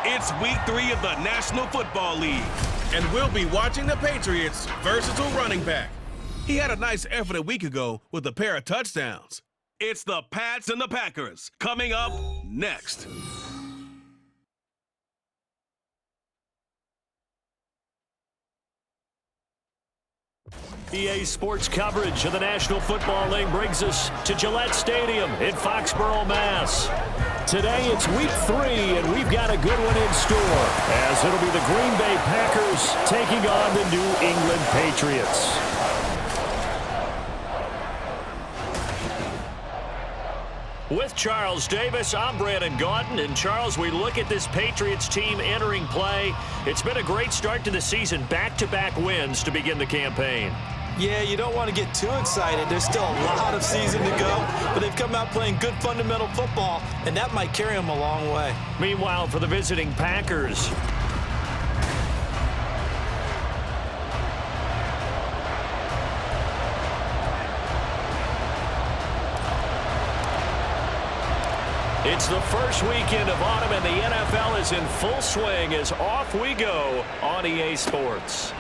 It's week 3 of the National Football League. And we'll be watching the Patriots' versatile running back. He had a nice effort a week ago with a pair of touchdowns. It's the Pats and the Packers coming up next. EA Sports coverage of the National Football League brings us to Gillette Stadium in Foxborough, Mass. Today it's week 3, and we've got a good one in store, as it'll be the Green Bay Packers taking on the New England Patriots. With Charles Davis, I'm Brandon Gaudin. And Charles, we look at this Patriots team entering play. It's been a great start to the season, back-to-back wins to begin the campaign. Yeah, you don't want to get too excited. There's still a lot of season to go, but they've come out playing good fundamental football, and that might carry them a long way. Meanwhile, for the visiting Packers, it's the first weekend of autumn, and the NFL is in full swing as off we go on EA Sports.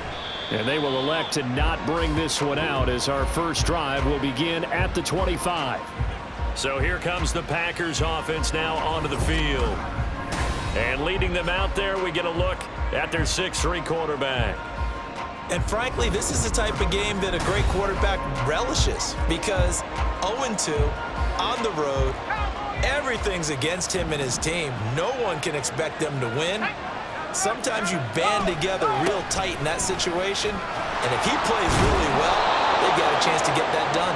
And they will elect to not bring this one out, as our first drive will begin at the 25. So here comes the Packers offense now onto the field. And leading them out there, we get a look at their 6'3" quarterback. And frankly, this is the type of game that a great quarterback relishes, because 0-2 on the road, everything's against him and his team. No one can expect them to win. Sometimes you band together real tight in that situation, and if he plays really well, they've got a chance to get that done.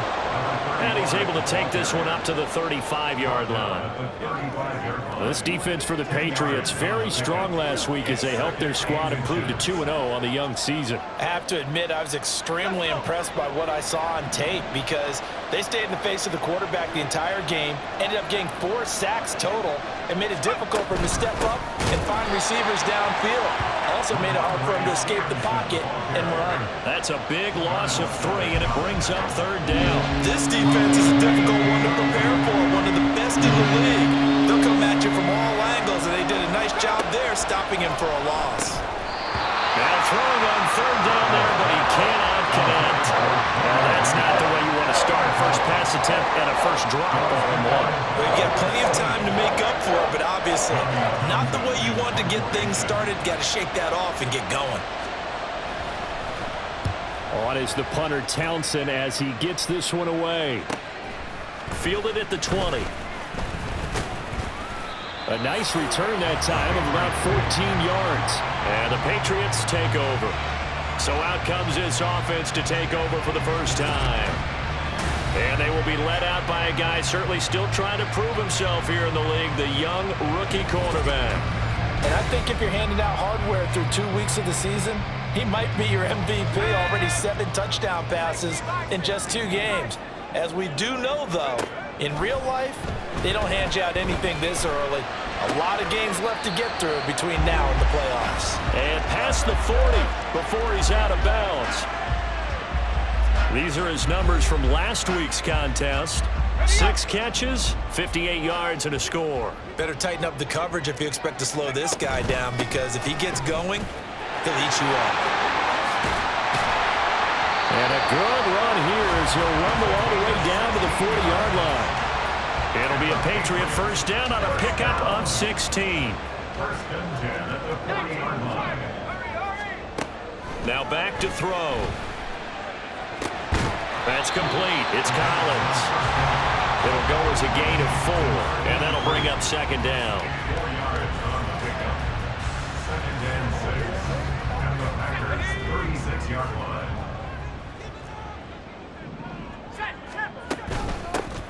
And he's able to take this one up to the 35-yard line. This defense for the Patriots, very strong last week as they helped their squad improve to 2-0 on the young season. I have to admit, I was extremely impressed by what I saw on tape, because they stayed in the face of the quarterback the entire game, ended up getting 4 sacks total, and made it difficult for him to step up and find receivers downfield. Also made it hard for him to escape the pocket and run. That's a big loss of 3, and it brings up 3rd down. This defense is a difficult one to prepare for, one of the best in the league. They'll come at you from all angles, and they did a nice job there stopping him for a loss. Now throwing on 3rd down there, but he cannot connect. Well, that's not the way you want to start. First pass attempt and a first drop on 1. We've got plenty of time to make up for it, but obviously not the way you want to get things started. Got to shake that off and get going. On is the punter Townsend as he gets this one away. Fielded at the 20. A nice return that time of about 14 yards. And the Patriots take over. So out comes this offense to take over for the first time. And they will be led out by a guy certainly still trying to prove himself here in the league, the young rookie quarterback. And I think if you're handing out hardware through 2 weeks of the season, he might be your MVP. Already 7 touchdown passes in just 2 games. As we do know, though, in real life, they don't hand you out anything this early. A lot of games left to get through between now and the playoffs. And past the 40 before he's out of bounds. These are his numbers from last week's contest. 6 catches, 58 yards, and a score. Better tighten up the coverage if you expect to slow this guy down, because if he gets going, he'll eat you up. And a good run here as he'll rumble all the way down to the 40-yard line. It'll be a Patriot first down on a pickup of 16. Now back to throw. That's complete. It's Collins. It'll go as a gain of 4, and that'll bring up 2nd down.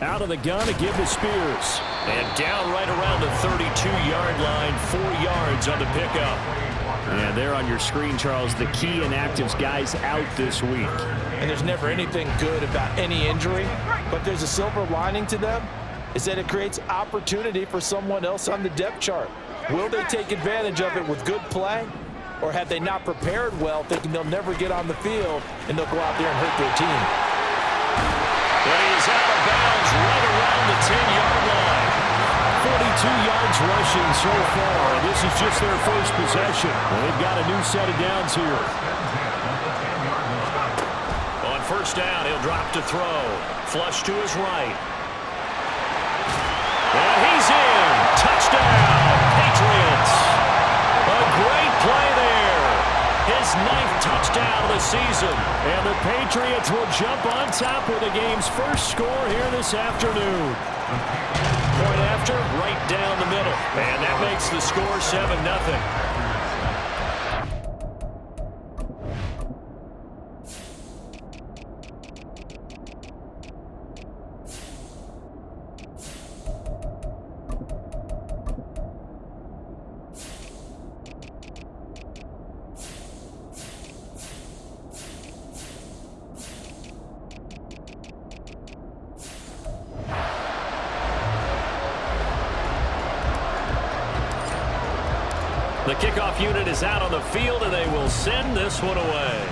Out of the gun to give to Spears. And down right around the 32-yard line, 4 yards on the pickup. And there on your screen, Charles, the key inactives guys out this week. And there's never anything good about any injury, but there's a silver lining to them, is that it creates opportunity for someone else on the depth chart. Will they take advantage of it with good play, or have they not prepared well, thinking they'll never get on the field and they'll go out there and hurt their team? But he is out of bounds right around the 10-yard line. yards rushing so far, and this is just their first possession. And they've got a new set of downs here. On first down, he'll drop to throw. Flush to his right. And he's in. Touchdown, Patriots. A great play there. His 9th touchdown of the season. And the Patriots will jump on top with the game's first score here this afternoon. Point after, right down the middle. And that makes the score 7-0. The kickoff unit is out on the field, and they will send this one away.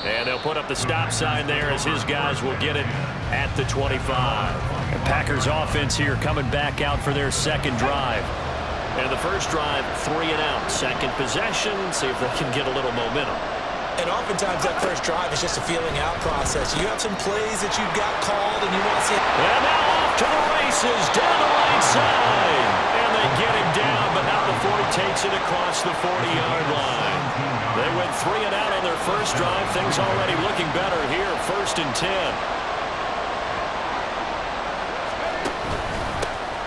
And they'll put up the stop sign there as his guys will get it at the 25. And Packers offense here coming back out for their second drive. And the first drive, 3 and out. Second possession, see if they can get a little momentum. And oftentimes that first drive is just a feeling out process. You have some plays that you've got called and you want to see. And now off to the races down the right side. And they get him down, but not before he takes it across the 40-yard line. They went 3 and out on their first drive. Things already looking better here. 1st and 10.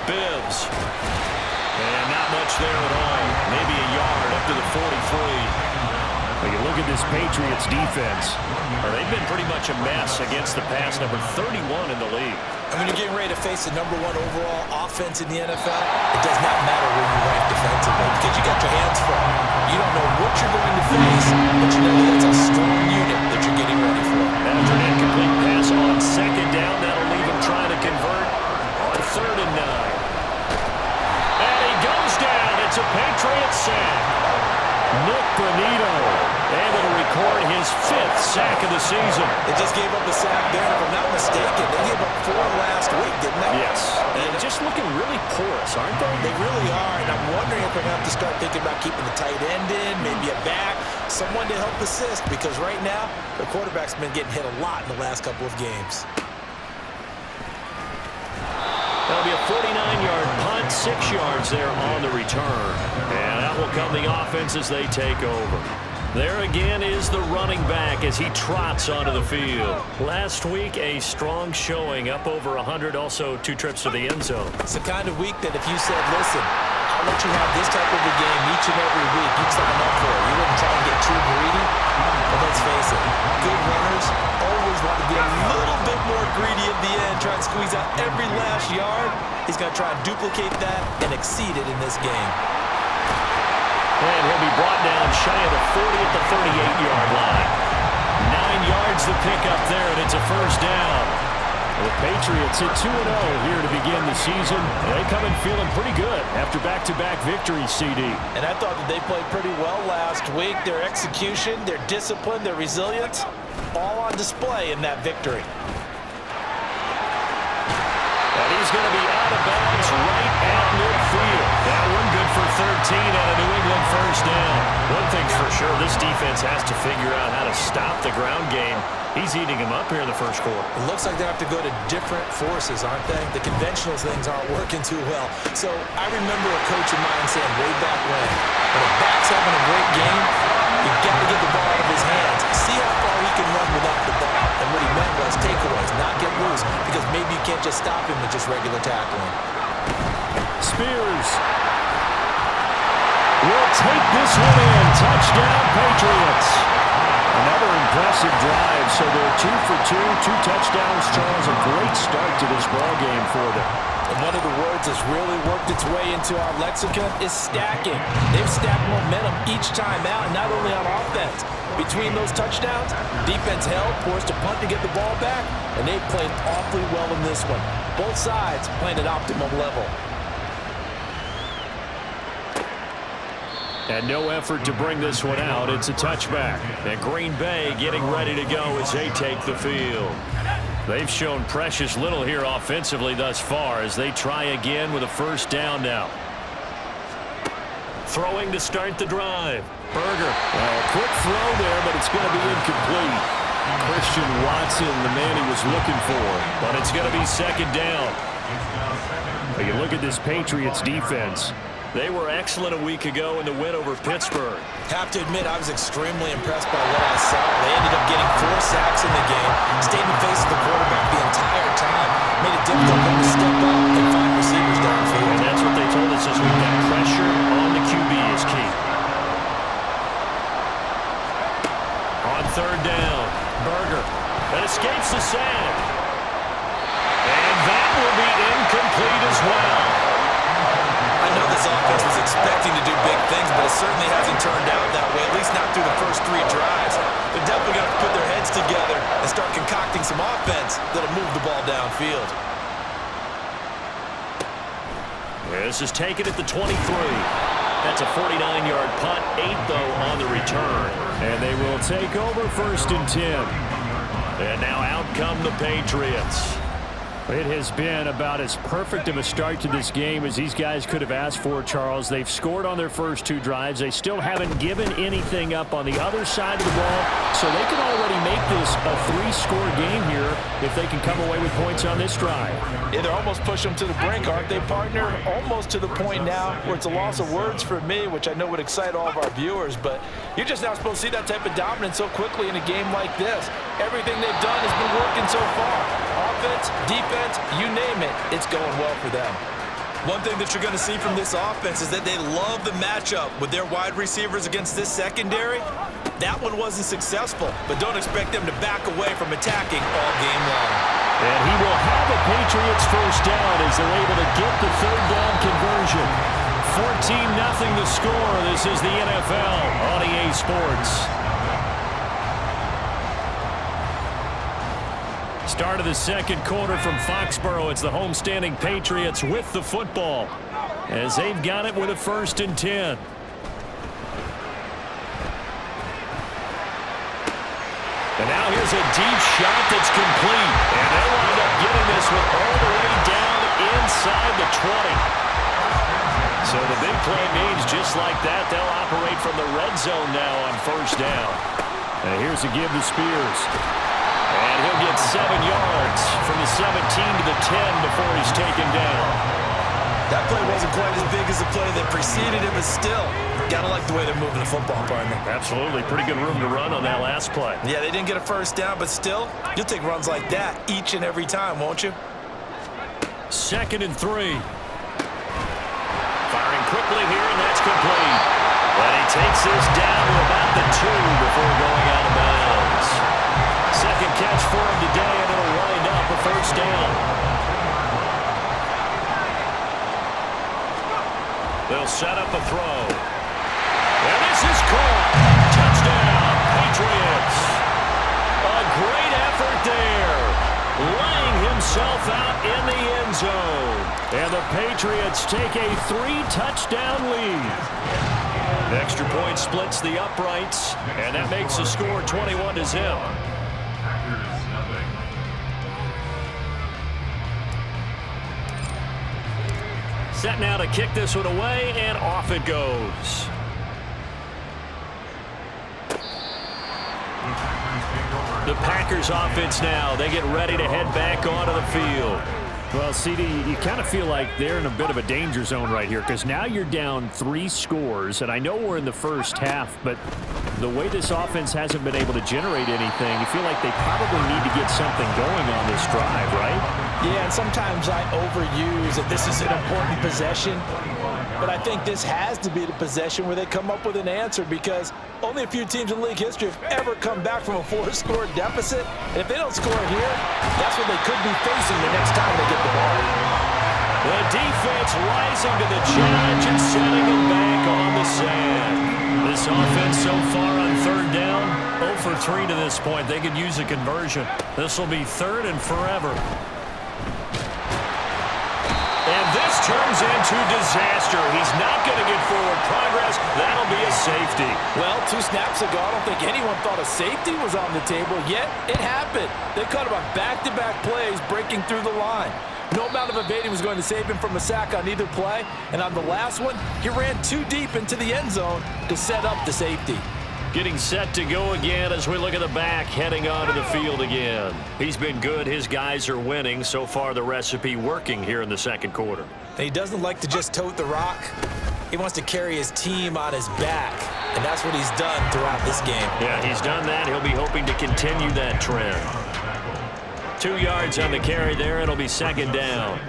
Bibbs. And not much there at all. Maybe a yard up to the 43. When you look at this Patriots defense, they've been pretty much a mess against the pass, number 31 in the league. And when you're getting ready to face the number 1 overall offense in the NFL, it does not matter where you rank defensively because you got your hands full. You don't know what you're going to face, but you know that it's a strong unit that you're getting ready for. After an incomplete pass on 2nd down, that'll leave him trying to convert on 3rd and 9. And he goes down. It's a Patriots sack. Nick Bonito able to record his 5th sack of the season. They just gave up a sack there. If I'm not mistaken, they gave up 4 last week, didn't they? Yes. And just looking really porous, aren't they? They really are. And I'm wondering if we're going to have to start thinking about keeping the tight end in, maybe a back, someone to help assist. Because right now, the quarterback's been getting hit a lot in the last couple of games. That'll be a 49-yard punt, 6 yards there on the return. And that will come the offense as they take over. There again is the running back as he trots onto the field. Last week, a strong showing, up over 100, also 2 trips to the end zone. It's the kind of week that if you said, listen, I'll let you have this type of a game each and every week, you'd sign up for it. You wouldn't try and get too greedy. But let's face it, good runners always want to be a little bit more greedy at the end, try and squeeze out every last yard. He's going to try and duplicate that and exceed it in this game. And he'll be brought down shy of the 40 at the 38-yard line. 9 yards to pick up there, and it's a first down. The Patriots at 2-0 here to begin the season. They come in feeling pretty good after back-to-back victories, CD. And I thought that they played pretty well last week. Their execution, their discipline, their resilience, all on display in that victory. And he's going to be out of bounds right at midfield. That one good for 13 and a New England first down. One thing's for sure, this defense has to figure out how to stop the ground game. He's eating him up here in the first quarter. It looks like they have to go to different forces, aren't they? The conventional things aren't working too well. So I remember a coach of mine saying way back when a back's having a great game, you've got to get the ball out of his hands. See how far he can run without the ball. And what he meant was takeaways, not get loose, because maybe you can't just stop him with just regular tackling. Spears will take this one in. Touchdown, Patriots. Another impressive drive, so they're 2 for 2, 2 touchdowns. Charles, a great start to this ball game for them. And one of the words that's really worked its way into our lexicon is stacking. They've stacked momentum each time out, and not only on offense. Between those touchdowns, defense held, forced a punt to get the ball back, and they played awfully well in this one. Both sides playing at optimum level. And no effort to bring this one out. It's a touchback. And Green Bay getting ready to go as they take the field. They've shown precious little here offensively thus far as they try again with a first down now. Throwing to start the drive. Berger. Well, a quick throw there, but it's going to be incomplete. Christian Watson, the man he was looking for. But it's going to be second down. But you look at this Patriots defense. They were excellent a week ago in the win over Pittsburgh. Have to admit, I was extremely impressed by what I saw. They ended up getting 4 sacks in the game, stayed in the face of the quarterback the entire time, made it difficult for them to step up and find receivers downfield. And that's what they told us this week, that pressure on the QB is key. On third down, Berger. That escapes the sack. And that will be incomplete as well. I know this offense was expecting to do big things, but it certainly hasn't turned out that way, at least not through the first 3 drives. They're definitely going to have to put their heads together and start concocting some offense that'll move the ball downfield. This is taken at the 23. That's a 49-yard punt, 8 though on the return. And they will take over first and 10. And now out come the Patriots. It has been about as perfect of a start to this game as these guys could have asked for, Charles. They've scored on their first 2 drives. They still haven't given anything up on the other side of the ball, so they can already make this a 3-score game here if they can come away with points on this drive. Yeah, they're almost pushing them to the brink, aren't they, partner? Almost to the point now where it's a loss of words for me, which I know would excite all of our viewers, but you're just not supposed to see that type of dominance so quickly in a game like this. Everything they've done has been working so far. Offense, defense, you name it, it's going well for them. One thing that you're going to see from this offense is that they love the matchup with their wide receivers against this secondary. That one wasn't successful, but don't expect them to back away from attacking all game long. And he will have a Patriots first down as they're able to get the third down conversion. 14-0 the score. This is the NFL on EA Sports. Start of the second quarter from Foxborough. It's the homestanding Patriots with the football as they've got it with a first and 10. And now here's a deep shot that's complete. And they'll wind up getting this one all the way down inside the 20. So the big play means just like that, they'll operate from the red zone now on first down. And here's a give to Spears. And he'll get 7 yards from the 17 to the 10 before he's taken down. That play wasn't quite as big as the play that preceded it, but still, gotta like the way they're moving the football, partner. Absolutely. Pretty good room to run on that last play. Yeah, they didn't get a first down, but still, you'll take runs like that each and every time, won't you? 2nd and 3. Firing quickly here, and that's complete. But he takes this down to about the 2 before going out of bounds. Second catch for him today, and it'll wind up a first down. They'll set up a throw. And this is caught. Touchdown, Patriots. A great effort there. Laying himself out in the end zone. And the Patriots take a 3-touchdown lead. The extra point splits the uprights, and that makes the score 21-0. Set now to kick this one away, and off it goes. The Packers offense now. They get ready to head back onto the field. Well, CD, you kind of feel like they're in a bit of a danger zone right here because now you're down 3 scores, and I know we're in the first half, but the way this offense hasn't been able to generate anything, you feel like they probably need to get something going on this drive, right? Yeah, and sometimes I overuse that this is an important possession, but I think this has to be the possession where they come up with an answer because only a few teams in league history have ever come back from a 4-score deficit, and if they don't score here, that's what they could be facing the next time they get the ball. The defense rising to the challenge and setting it back on the sand. This offense so far on third down, 0 for 3 to this point. They could use a conversion. This will be 3rd and forever. And this turns into disaster. He's not going to get forward progress. That'll be a safety. Well, 2 snaps ago, I don't think anyone thought a safety was on the table, yet it happened. They caught him on back-to-back plays breaking through the line. No amount of evading was going to save him from a sack on either play, and on the last one, he ran too deep into the end zone to set up the safety. Getting set to go again as we look at the back, heading onto the field again. He's been good. His guys are winning. So far, the recipe working here in the second quarter. And he doesn't like to just tote the rock. He wants to carry his team on his back, and that's what he's done throughout this game. Yeah, he's done that. He'll be hoping to continue that trend. 2 yards on the carry there. It'll be second down.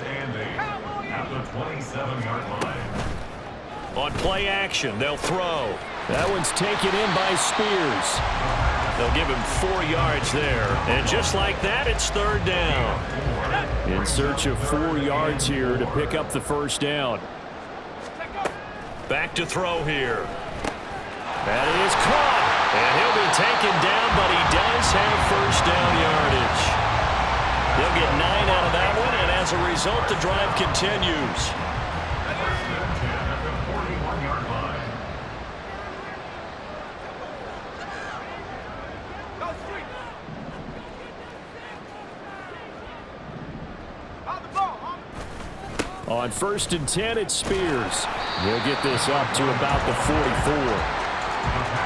On play action, they'll throw. That one's taken in by Spears. They'll give him 4 yards there. And just like that, it's third down. In search of 4 yards here to pick up the first down. Back to throw here. That is caught. And he'll be taken down, but he does have first down yardage. They'll get 9 out of that one, and as a result, the drive continues. On 1st and 10, it's Spears. They'll get this up to about the 44.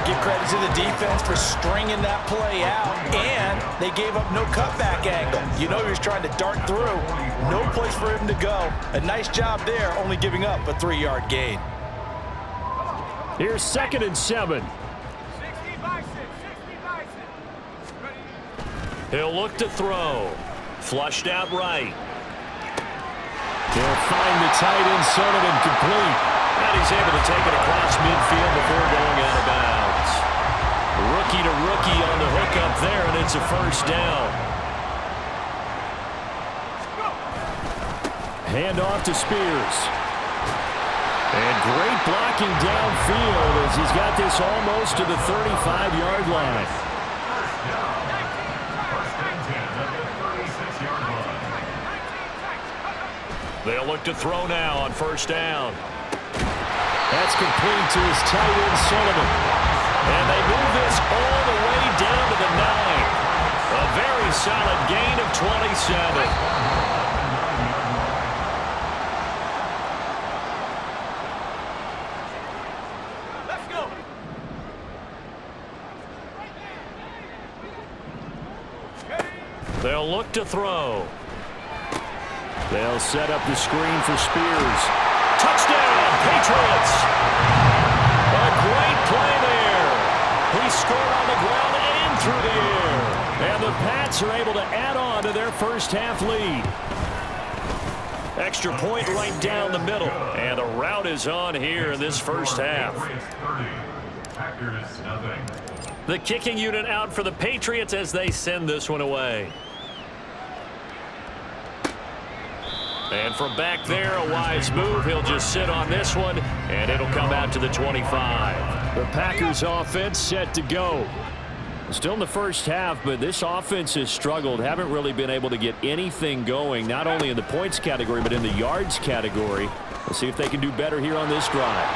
Give credit to the defense for stringing that play out, and they gave up no cutback angle. You know he was trying to dart through. No place for him to go. A nice job there, only giving up a 3-yard gain. Here's 2nd and 7. He'll look to throw. Flushed out right. They'll find the tight end, Sullivan, complete. And he's able to take it across midfield before going out of bounds. Rookie to rookie on the hook up there, and it's a first down. Hand off to Spears. And great blocking downfield as he's got this almost to the 35-yard line. They'll look to throw now on first down. That's complete to his tight end, Sullivan. And they move this all the way down to the 9. A very solid gain of 27. Let's go. They'll look to throw. They'll set up the screen for Spears. Touchdown, Patriots! A great play there. He scored on the ground and through the air. And the Pats are able to add on to their first half lead. Extra point right down the middle. And the route is on here in this first half. The kicking unit out for the Patriots as they send this one away. And from back there, a wise move. He'll just sit on this one, and it'll come out to the 25. The Packers offense set to go. Still in the first half, but this offense has struggled. Haven't really been able to get anything going, not only in the points category, but in the yards category. We'll see if they can do better here on this drive.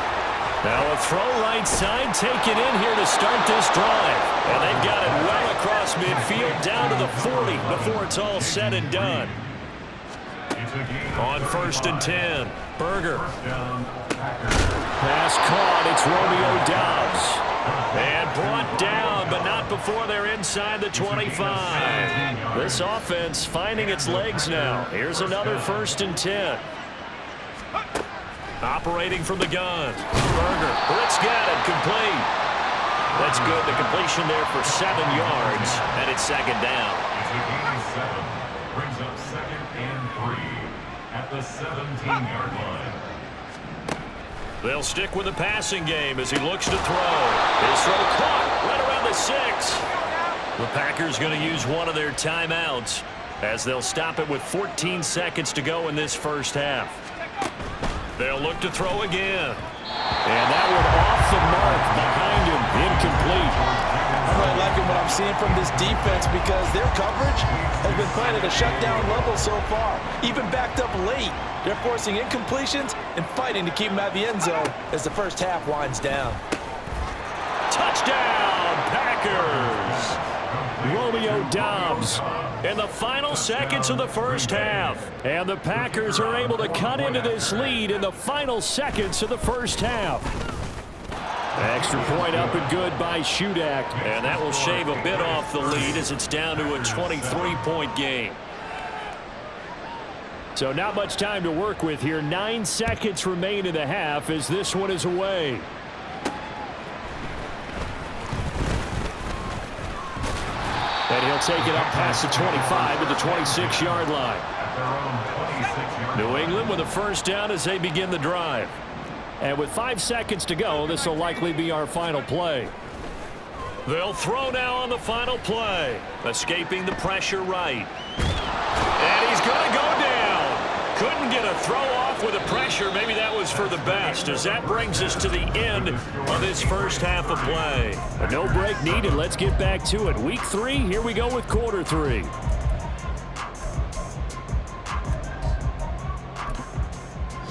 Now a throw right side taken in here to start this drive. And they've got it well across midfield down to the 40 before it's all said and done. On 1st and 10, Berger. Pass caught. It's Romeo Doubs. And brought down, but not before they're inside the 25. This offense finding its legs now. Here's another 1st and 10. Operating from the gun. Berger. Blitz got it. Complete. That's good. The completion there for 7 yards, and it's second down. Brings up 2nd and 3 at the 17-yard line. They'll stick with the passing game as he looks to throw. His throw caught right around the 6. The Packers going to use one of their timeouts as they'll stop it with 14 seconds to go in this first half. They'll look to throw again. And that one off the mark behind him, incomplete. I'm really liking what I'm seeing from this defense because their coverage has been playing at a shutdown level so far. Even backed up late, they're forcing incompletions and fighting to keep them out of the end zone as the first half winds down. Touchdown, Packers! Romeo Doubs in the final seconds of the first half. And the Packers are able to cut into this lead in the final seconds of the first half. Extra point up and good by Shudak. And that will shave a bit off the lead as it's down to a 23-point game. So not much time to work with here. 9 seconds remain in the half as this one is away. And he'll take it up past the 25 to the 26-yard line. New England with a first down as they begin the drive. And with 5 seconds to go, this will likely be our final play. They'll throw now on the final play. Escaping the pressure right. And he's going to go down. Couldn't get a throw off with the pressure. Maybe that was for the best, as that brings us to the end of this first half of play. A no break needed. Let's get back to it. Week 3, here we go with quarter 3.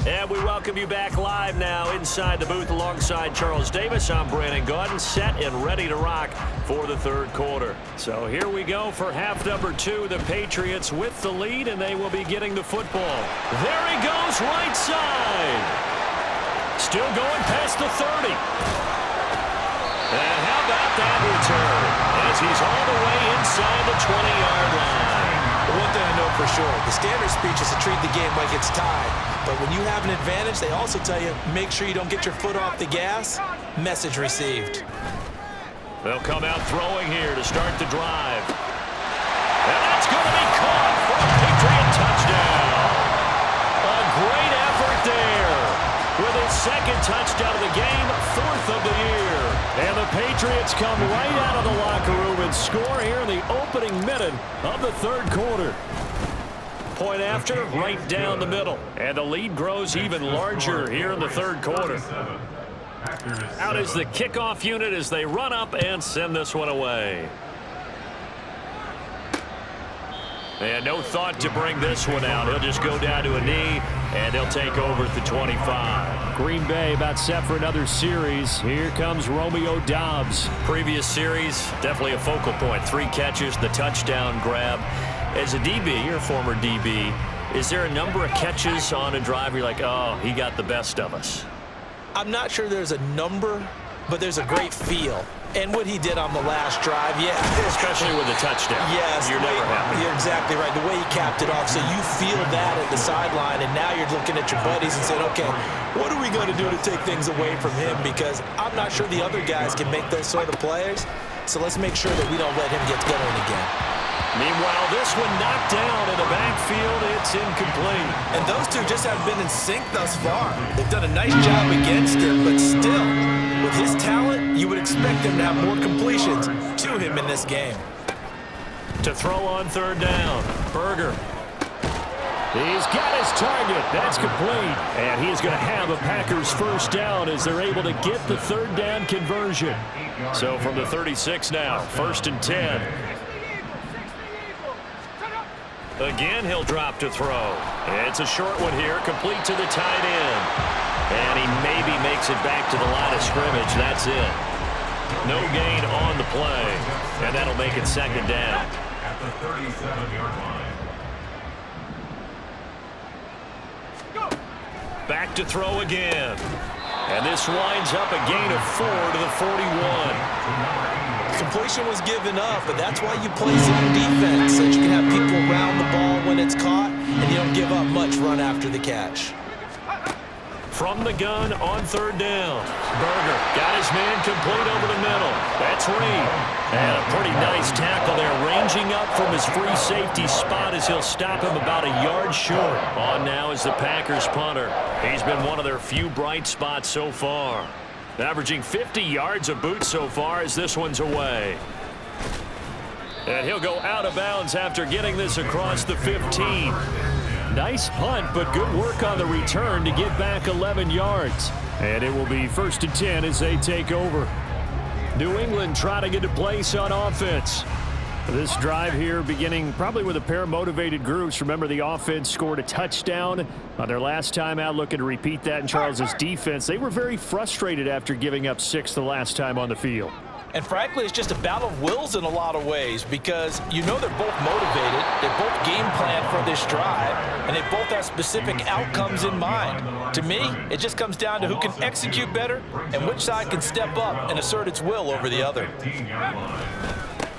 And we welcome you back live now inside the booth alongside Charles Davis. I'm Brandon Gaudin, set and ready to rock for the third quarter. So here we go for half number 2. The Patriots with the lead, and they will be getting the football. There he goes, right side. Still going past the 30. And how about that return? As he's all the way inside the 20-yard line. One thing I know for sure, the standard speech is to treat the game like it's tied. But when you have an advantage, they also tell you, make sure you don't get your foot off the gas. Message received. They'll come out throwing here to start the drive. And that's going to be caught for a Patriot touchdown. A great effort there. With his second touchdown of the game, 4th of the year. And the Patriots come right out of the locker room and score here in the opening minute of the third quarter. Point after, right down the middle. And the lead grows even larger here in the third quarter. Out is the kickoff unit as they run up and send this one away. And no thought to bring this one out. He'll just go down to a knee, and they'll take over at the 25. Green Bay about set for another series. Here comes Romeo Doubs. Previous series, definitely a focal point. 3 catches, the touchdown grab. As a DB, you're a former DB, is there a number of catches on a drive you're like, oh, he got the best of us? I'm not sure there's a number, but there's a great feel. And what he did on the last drive, yeah. Especially with the touchdown. Yes. You're never happy. You're exactly right. The way he capped it off, so you feel that at the sideline, and now you're looking at your buddies and saying, okay, what are we going to do to take things away from him? Because I'm not sure the other guys can make those sort of plays, so let's make sure that we don't let him get going again. Meanwhile, this one knocked down in the backfield. It's incomplete. And those two just haven't been in sync thus far. They've done a nice job against him, but still, with his talent, you would expect him to have more completions to him in this game. To throw on third down, Berger. He's got his target. That's complete. And he's going to have a Packers first down as they're able to get the third down conversion. So from the 36 now, 1st and 10. Again, he'll drop to throw. It's a short one here, complete to the tight end. And he maybe makes it back to the line of scrimmage. That's it. No gain on the play. And that'll make it second down. At the 37-yard line. Back to throw again. And this winds up a gain of 4 to the 41. Completion was given up, but that's why you play zone defense, so that you can have people around the ball when it's caught, and you don't give up much run after the catch. From the gun on third down. Berger got his man complete over the middle. That's Reed. And a pretty nice tackle there, ranging up from his free safety spot as he'll stop him about a yard short. On now is the Packers punter. He's been one of their few bright spots so far. Averaging 50 yards of boot so far as this one's away. And he'll go out of bounds after getting this across the 15. Nice punt, but good work on the return to get back 11 yards. And it will be 1st and 10 as they take over. New England trying to get a place on offense. This drive here beginning probably with a pair of motivated groups. Remember, the offense scored a touchdown on their last time out, looking to repeat that in Charles's defense. They were very frustrated after giving up 6 the last time on the field. And frankly, it's just a battle of wills in a lot of ways because you know they're both motivated, they both game plan for this drive, and they both have specific outcomes in mind. To me, it just comes down to who can execute better and which side can step up and assert its will over the other.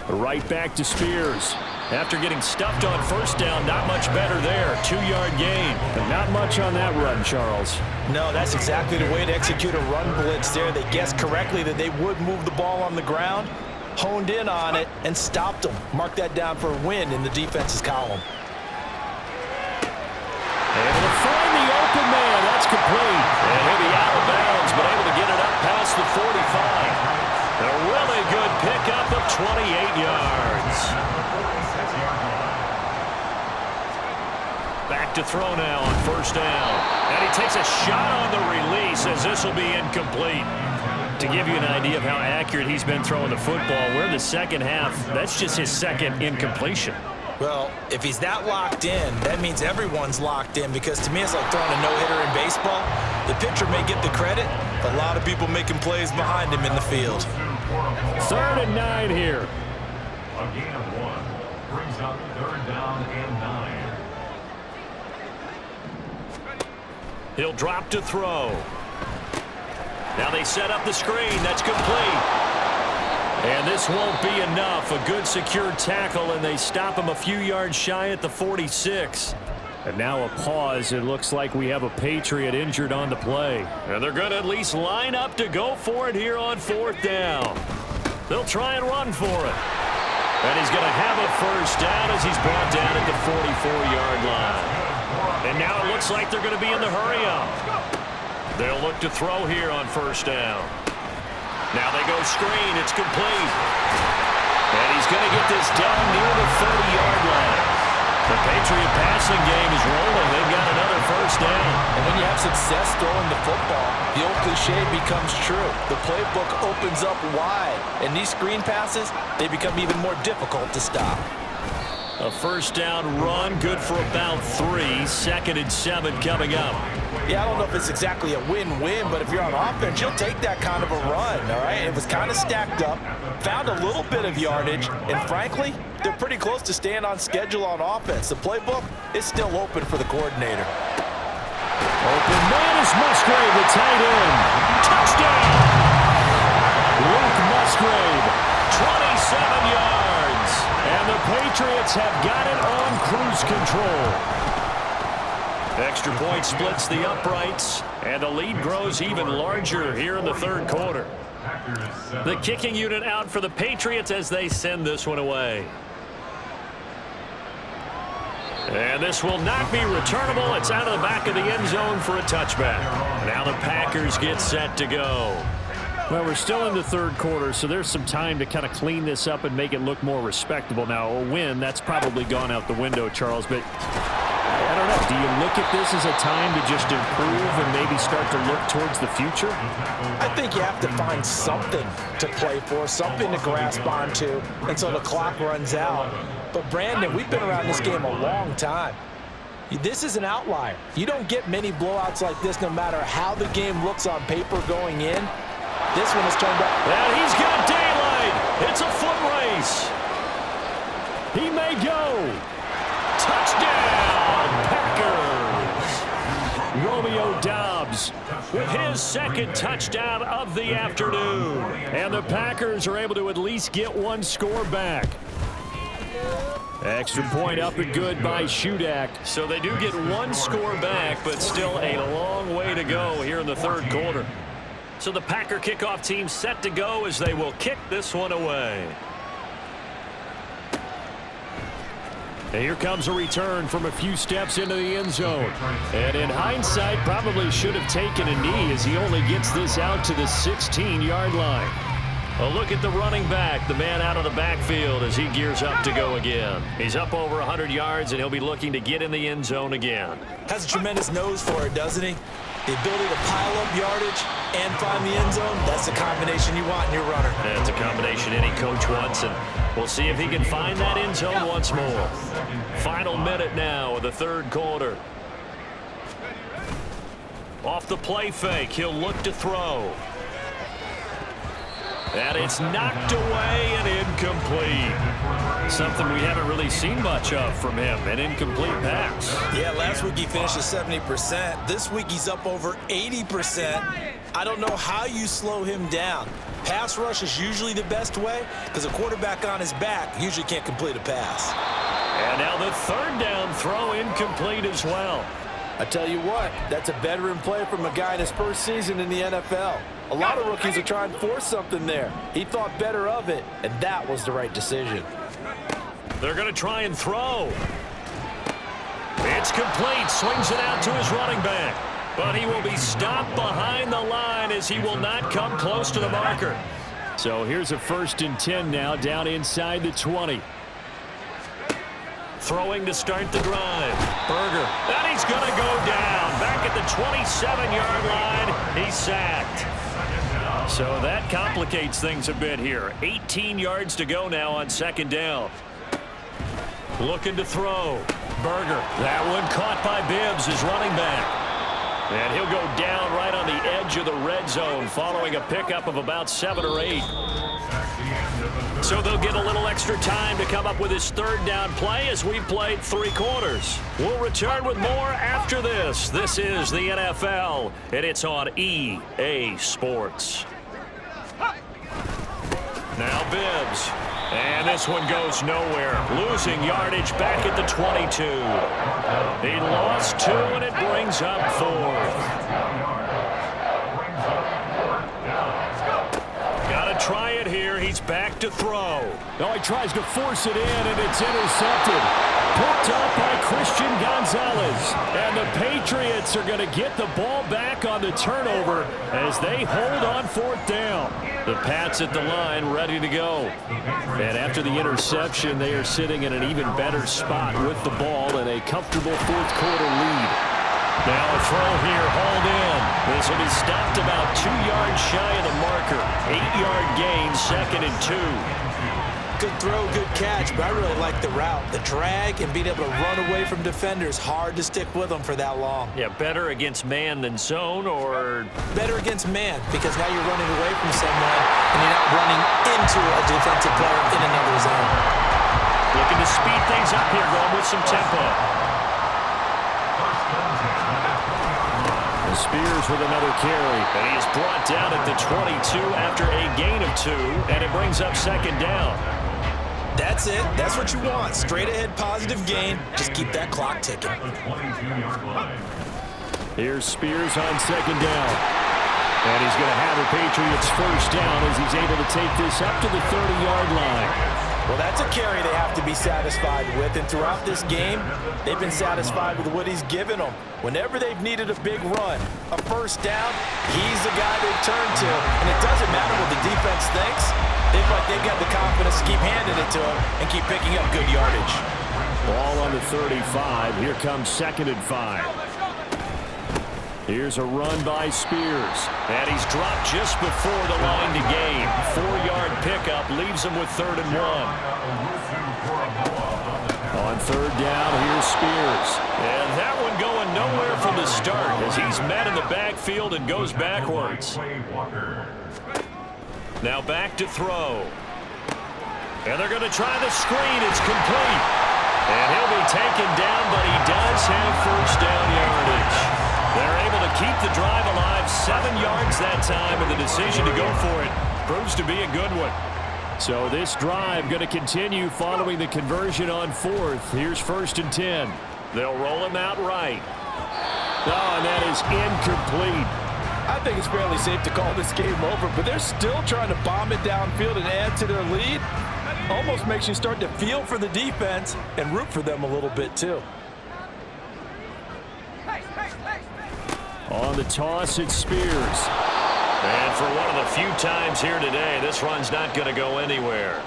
Right back to Spears. After getting stuffed on first down, not much better there. 2-yard gain. But not much on that run, Charles. No, that's exactly the way to execute a run blitz there. They guessed correctly that they would move the ball on the ground, honed in on it, and stopped them. Mark that down for a win in the defense's column. Able to find the open man. That's complete. And he'll be out of bounds, but able to get it up past the 45. A really good pickup of 28 yards. Back to throw now on first down. And he takes a shot on the release as this will be incomplete. To give you an idea of how accurate he's been throwing the football, we're in the second half. That's just his second incompletion. Well, if he's that locked in, that means everyone's locked in because to me it's like throwing a no-hitter in baseball. The pitcher may get the credit, but a lot of people making plays behind him in the field. 3rd and 9 here. A gain of 1 brings up 3rd down and 9. He'll drop to throw. Now they set up the screen. That's complete. And this won't be enough. A good secured tackle, and they stop him a few yards shy at the 46. And now a pause. It looks like we have a Patriot injured on the play. And they're going to at least line up to go for it here on 4th down. They'll try and run for it. And he's going to have a first down as he's brought down at the 44-yard line. And now it looks like they're going to be in the hurry-up. They'll look to throw here on first down. Now they go screen. It's complete. And he's going to get this done near the 30-yard line. The Patriot passing game is rolling. They've got another first down. And when you have success throwing the football, the old cliche becomes true. The playbook opens up wide. And these screen passes, they become even more difficult to stop. A first down run, good for about 3. 2nd and 7 coming up. Yeah, I don't know if it's exactly a win-win, but if you're on offense, you'll take that kind of a run, all right? It was kind of stacked up, found a little bit of yardage, and frankly, they're pretty close to staying on schedule on offense. The playbook is still open for the coordinator. Open man is Musgrave, the tight end. Touchdown! Luke Musgrave, 27 yards. And the Patriots have got it on cruise control. Extra point splits the uprights, and the lead grows even larger here in the 3rd quarter. The kicking unit out for the Patriots as they send this one away. And this will not be returnable. It's out of the back of the end zone for a touchback. Now the Packers get set to go. Well, we're still in the 3rd quarter, so there's some time to kind of clean this up and make it look more respectable. Now, a win, that's probably gone out the window, Charles, but I don't know. Do you look at this as a time to just improve and maybe start to look towards the future? I think you have to find something to play for, something to grasp onto until the clock runs out. But, Brandon, we've been around this game a long time. This is an outlier. You don't get many blowouts like this no matter how the game looks on paper going in. This one has turned up. And he's got daylight. It's a foot race. He may go. Touchdown, Packers. Romeo Doubs with his 2nd touchdown of the afternoon. And the Packers are able to at least get 1 score back. Extra point up and good by Shudak. So they do get 1 score back, but still a long way to go here in the 3rd quarter. So the Packer kickoff team set to go as they will kick this one away. And here comes a return from a few steps into the end zone. And in hindsight, probably should have taken a knee as he only gets this out to the 16-yard line. A look at the running back, the man out of the backfield as he gears up to go again. He's up over 100 yards, and he'll be looking to get in the end zone again. Has a tremendous nose for it, doesn't he? The ability to pile up yardage and find the end zone, that's the combination you want in your runner. That's a combination any coach wants, and we'll see if he can find that end zone once more. Final minute now of the third quarter. Off the play fake, he'll look to throw. And it's knocked away and incomplete. Something we haven't really seen much of from him, an incomplete pass. Yeah, last week he finished at 70%. This week he's up over 80%. I don't know how you slow him down. Pass rush is usually the best way because a quarterback on his back usually can't complete a pass. And now the third down throw incomplete as well. I tell you what, that's a veteran play from a guy in his first season in the NFL. A lot of rookies are trying to force something there. He thought better of it, and that was the right decision. They're going to try and throw. It's complete. Swings it out to his running back. But he will be stopped behind the line as he will not come close to the marker. So here's a 1st and 10 now, down inside the 20. Throwing to start the drive. Berger. And he's going to go down. Back at the 27-yard line. He's sacked. So that complicates things a bit here. 18 yards to go now on 2nd down. Looking to throw. Berger. That one caught by Bibbs, his running back. And he'll go down right on the edge of the red zone following a pickup of about 7 or 8. So they'll get a little extra time to come up with his 3rd down play as we've played 3 quarters. We'll return with more after this. This is the NFL, and it's on EA Sports. Now Bibbs. And this one goes nowhere. Losing yardage back at the 22. He lost 2, and it brings up 4th. Got to try it here. He's back to throw. Now he tries to force it in, and it's intercepted. Picked up by Christian Gonzalez. And the Patriots are going to get the ball back on the turnover as they hold on 4th down. The Pats at the line ready to go. And after the interception, they are sitting in an even better spot with the ball and a comfortable 4th quarter lead. Now a throw here, hauled in. This will be stopped about 2 yards shy of the marker. 8-yard gain, 2nd and 2. Good throw, good catch, but I really like the route. The drag and being able to run away from defenders, hard to stick with them for that long. Yeah, better against man than zone, or? Better against man, because now you're running away from someone and you're not running into a defensive player in another zone. Looking to speed things up here, going with some tempo. Spears with another carry, and he is brought down at the 22 after a gain of 2, and it brings up 2nd down. That's it. That's what you want. Straight ahead positive gain. Just keep that clock ticking. Here's Spears on 2nd down. And he's going to have the Patriots 1st down as he's able to take this up to the 30-yard line. Well, that's a carry they have to be satisfied with, and throughout this game, they've been satisfied with what he's given them. Whenever they've needed a big run, a 1st down, he's the guy they've turned to. And it doesn't matter what the defense thinks. They feel like they've got the confidence to keep handing it to him and keep picking up good yardage. Ball on the 35. Here comes 2nd and 5. Here's a run by Spears. And he's dropped just before the line to gain. 4-yard pickup leaves him with 3rd and 1. On 3rd down, here's Spears. And that one going nowhere from the start as he's met in the backfield and goes backwards. Now back to throw. And they're going to try the screen. It's complete. And he'll be taken down, but he does have 1st down yardage. They're able to keep the drive alive, 7 yards that time, and the decision to go for it proves to be a good one. So this drive going to continue following the conversion on 4th. Here's 1st and 10. They'll roll him out right. Oh, and that is incomplete. I think it's fairly safe to call this game over, but they're still trying to bomb it downfield and add to their lead. Almost makes you start to feel for the defense and root for them a little bit, too. On the toss, it's Spears. And for one of the few times here today, this run's not going to go anywhere.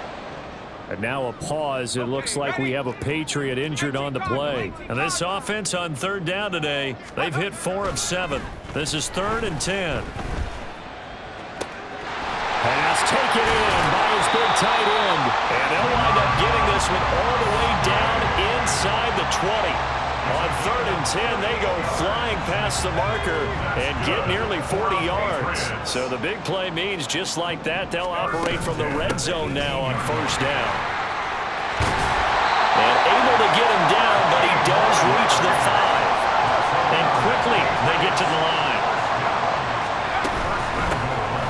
And now a pause. It looks like we have a Patriot injured on the play. And this offense on 3rd down today, they've hit 4 of 7. This is 3rd and 10. Pass taken in by his big tight end. And they'll wind up getting this one all the way down inside the 20. On 3rd and 10, they go flying past the marker and get nearly 40 yards. So the big play means just like that, they'll operate from the red zone now on 1st down. And able to get him down, but he does reach the 5. And quickly they get to the line.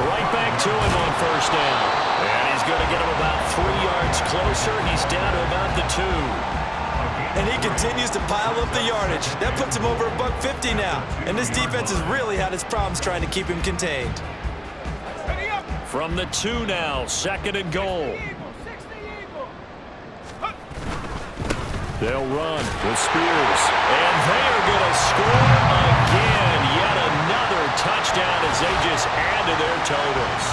Right back to him on 1st down. And he's going to get him about 3 yards closer. He's down to about the 2. And he continues to pile up the yardage. That puts him over $150 now. And this defense has really had its problems trying to keep him contained. From the 2 now, 2nd and goal. They'll run with Spears. And they are going to score again. Yet another touchdown as they just add to their totals.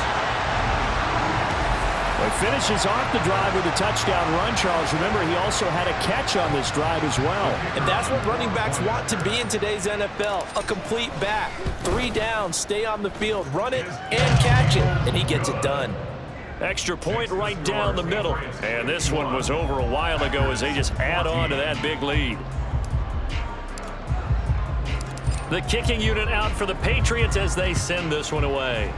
Well, he finishes off the drive with a touchdown run, Charles. Remember, he also had a catch on this drive as well. And that's what running backs want to be in today's NFL, a complete back. 3 downs, stay on the field, run it, and catch it, and he gets it done. Extra point right down the middle. And this one was over a while ago as they just add on to that big lead. The kicking unit out for the Patriots as they send this one away.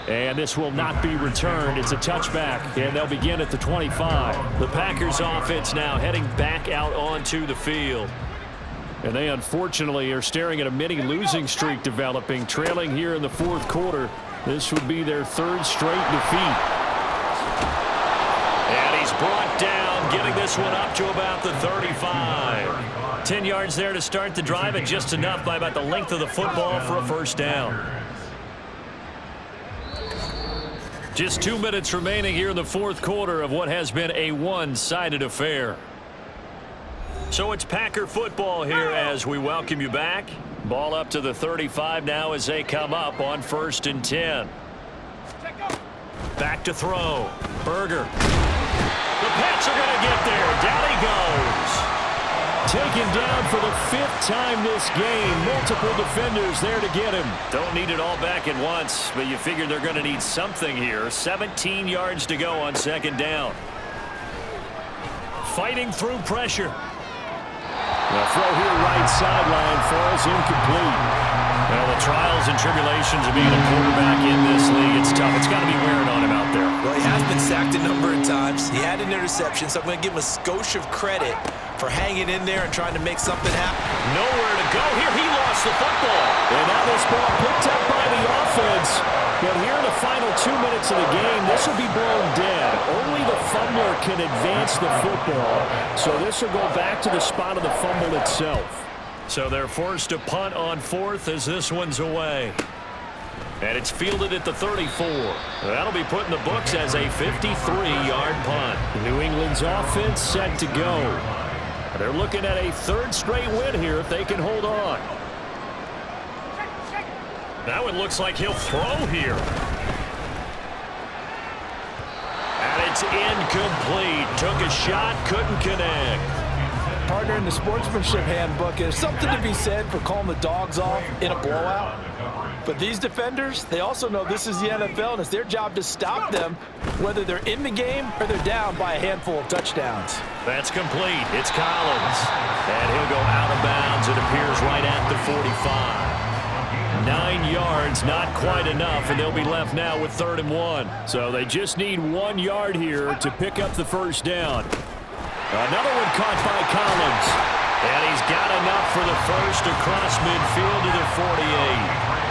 And this will not be returned. It's a touchback, and they'll begin at the 25. The Packers offense now heading back out onto the field. And they unfortunately are staring at a mini losing streak developing, trailing here in the 4th quarter. This would be their 3rd straight defeat. And he's brought down, getting this one up to about the 35. 10 yards there to start the drive, and just enough by about the length of the football for a 1st down. Just 2 minutes remaining here in the 4th quarter of what has been a one-sided affair. So it's Packer football here as we welcome you back. Ball up to the 35 now as they come up on 1st and 10. Back to throw. Berger. The Pats are going to get there. Down he goes. Taken down for the 5th time this game. Multiple defenders there to get him. Don't need it all back at once, but you figure they're going to need something here. 17 yards to go on 2nd down. Fighting through pressure. The throw here right sideline falls incomplete. Well, the trials and tribulations of being a quarterback in this league, it's tough. It's got to be wearing on him out there. Well, he has been sacked a number of times. He had an interception, so I'm going to give him a skosh of credit for hanging in there and trying to make something happen. Nowhere to go here. He lost the football. And now this ball picked up by the offense. But here in the final 2 minutes of the game, this will be blown dead. Only the fumbler can advance the football. So this will go back to the spot of the fumble itself. So they're forced to punt on 4th as this one's away. And it's fielded at the 34. That'll be put in the books as a 53-yard punt. New England's offense set to go. They're looking at a 3rd straight win here if they can hold on. Now it looks like he'll throw here. And it's incomplete. Took a shot, couldn't connect. Partner, in the sportsmanship handbook, there's something to be said for calling the dogs off in a blowout. But these defenders, they also know this is the NFL, and it's their job to stop them, whether they're in the game or they're down by a handful of touchdowns. That's complete. It's Collins. And he'll go out of bounds. It appears right at the 45. 9 yards, not quite enough, and they'll be left now with 3rd and 1. So they just need 1 yard here to pick up the 1st down. Another one caught by Collins. And he's got enough for the 1st across midfield to the 48.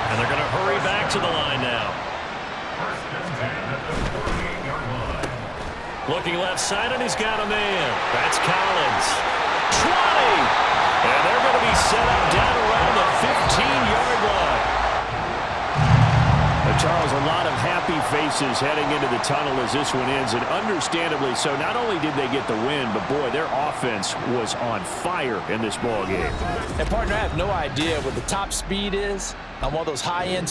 And they're going to hurry back to the line now. Looking left side, and he's got a man. That's Collins. 20! And they're going to be set up down around the 15-yard line. Charles, a lot of happy faces heading into the tunnel as this one ends, and understandably so. Not only did they get the win, but boy, their offense was on fire in this ball game. And partner, I have no idea what the top speed is on one of those high-end